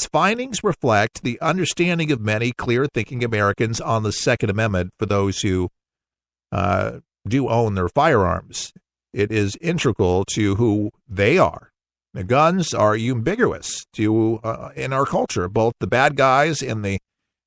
its findings reflect the understanding of many clear-thinking Americans on the Second Amendment for those who do own their firearms. It is integral to who they are. The guns are ubiquitous in our culture. Both the bad guys and the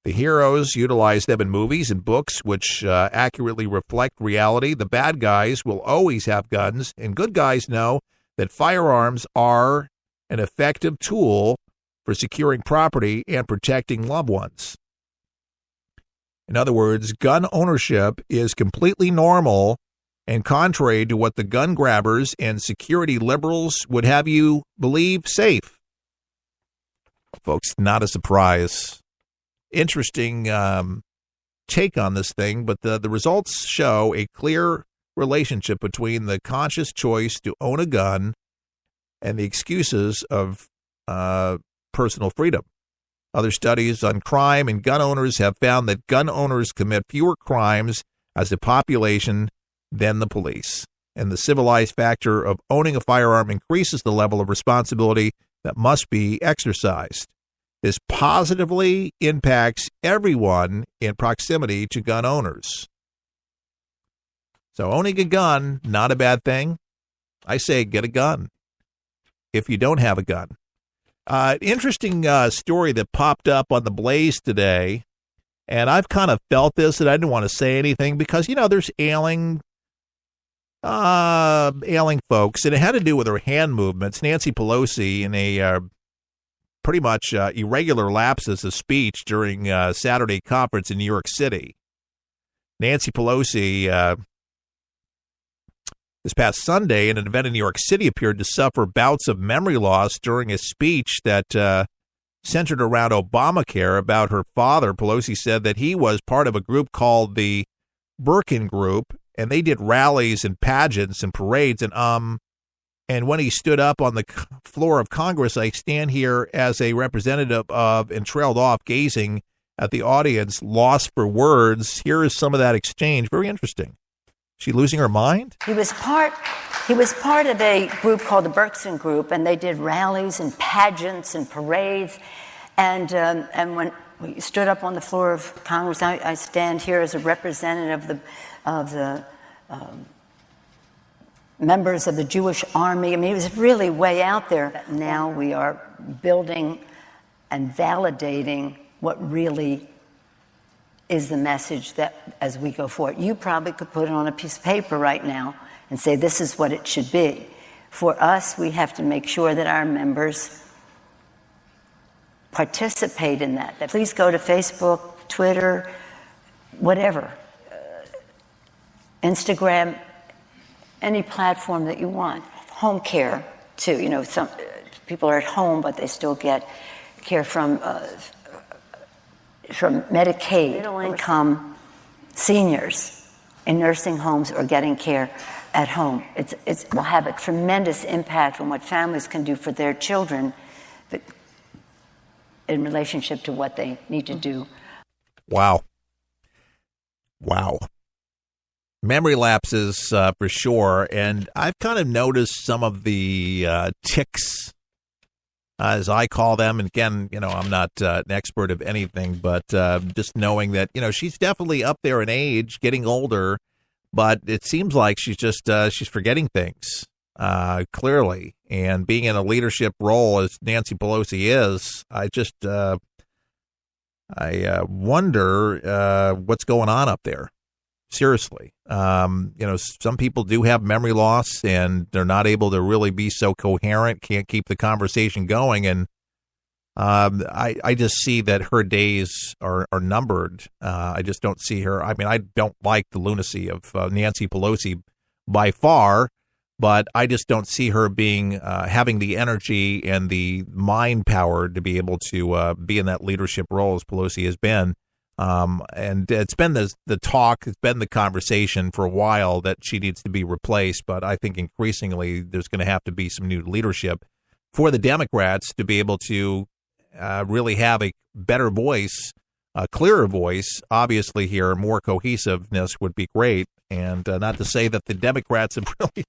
heroes utilize them in movies and books, which accurately reflect reality. The bad guys will always have guns, and good guys know that firearms are an effective tool for securing property and protecting loved ones. In other words, gun ownership is completely normal and contrary to what the gun grabbers and security liberals would have you believe safe. Folks, not a surprise. Interesting take on this thing, but the results show a clear relationship between the conscious choice to own a gun and the excuses of personal freedom. Other studies on crime and gun owners have found that gun owners commit fewer crimes as a population than the police. And the civilized factor of owning a firearm increases the level of responsibility that must be exercised. This positively impacts everyone in proximity to gun owners. So owning a gun, not a bad thing. I say get a gun if you don't have a gun. Interesting story that popped up on the Blaze today, and I've kind of felt this, and I didn't want to say anything because, there's ailing folks, and it had to do with her hand movements. Nancy Pelosi, in a pretty much irregular lapses of speech during Saturday conference in New York City. Nancy Pelosi, this past Sunday, in an event in New York City, appeared to suffer bouts of memory loss during a speech that centered around Obamacare about her father. Pelosi said that he was part of a group called the Birkin Group, and they did rallies and pageants and parades. And when he stood up on the floor of Congress, I stand here as a representative of, and trailed off, gazing at the audience, lost for words. Here is some of that exchange. Very interesting. She losing her mind? He was part of a group called the Birkin Group, and they did rallies and pageants and parades. And when we stood up on the floor of Congress, I stand here as a representative of the members of the Jewish army. I mean, it was really way out there. Now we are building and validating what really is the message that as we go forward. You probably could put it on a piece of paper right now and say this is what it should be. For us, we have to make sure that our members participate in that. Please go to Facebook, Twitter, whatever, Instagram, any platform that you want. Home care, too. Some people are at home, but they still get care from Medicaid. Middle-income seniors in nursing homes or getting care at home. It will have a tremendous impact on what families can do for their children in relationship to what they need to do. Wow. Memory lapses for sure. And I've kind of noticed some of the tics, as I call them. And again, I'm not an expert of anything, but just knowing that, she's definitely up there in age, getting older, but it seems like she's just, she's forgetting things, clearly. And being in a leadership role as Nancy Pelosi is, I wonder what's going on up there. Seriously. Some people do have memory loss and they're not able to really be so coherent, can't keep the conversation going. And I just see that her days are numbered. I just don't see her. I mean, I don't like the lunacy of Nancy Pelosi by far, but I just don't see her being having the energy and the mind power to be able to be in that leadership role as Pelosi has been. And it's been the talk, it's been the conversation for a while that she needs to be replaced. But I think increasingly there's going to have to be some new leadership for the Democrats to be able to really have a better voice, a clearer voice. Obviously here, more cohesiveness would be great. And not to say that the Democrats have really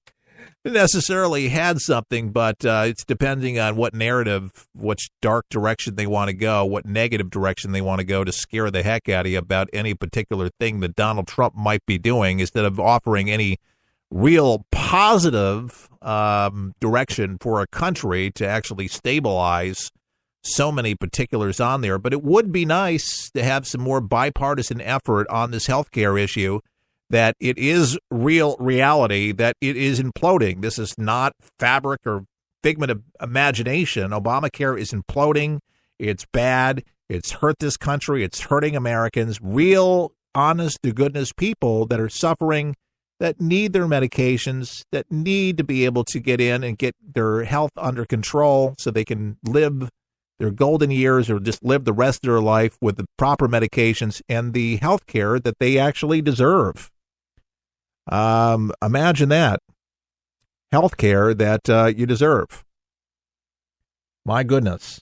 necessarily had something, but it's depending on what narrative, which dark direction they want to go, what negative direction they want to go to scare the heck out of you about any particular thing that Donald Trump might be doing, instead of offering any real positive direction for a country to actually stabilize so many particulars on there. But it would be nice to have some more bipartisan effort on this healthcare issue, that it is reality, that it is imploding. This is not fabric or figment of imagination. Obamacare is imploding. It's bad. It's hurt this country. It's hurting Americans, real, honest-to-goodness people that are suffering, that need their medications, that need to be able to get in and get their health under control so they can live their golden years or just live the rest of their life with the proper medications and the health care that they actually deserve. Imagine that. Health care that you deserve. My goodness.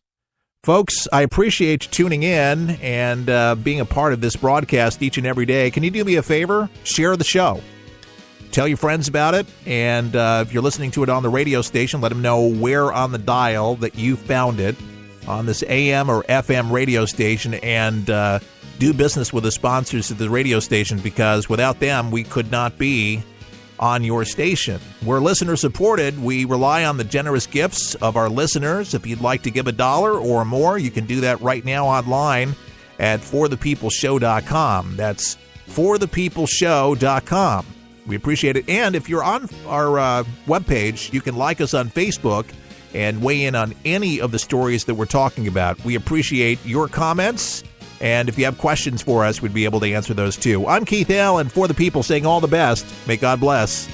Folks, I appreciate you tuning in and being a part of this broadcast each and every day. Can you do me a favor? Share the show. Tell your friends about it, and if you're listening to it on the radio station, let them know where on the dial that you found it on this AM or FM radio station, and do business with the sponsors of the radio station, because without them, we could not be on your station. We're listener supported. We rely on the generous gifts of our listeners. If you'd like to give $1 or more, you can do that right now online at forthepeopleshow.com. That's forthepeopleshow.com. We appreciate it. And if you're on our webpage, you can like us on Facebook and weigh in on any of the stories that we're talking about. We appreciate your comments. And if you have questions for us, we'd be able to answer those too. I'm Keith Allen, For the People, saying all the best. May God bless.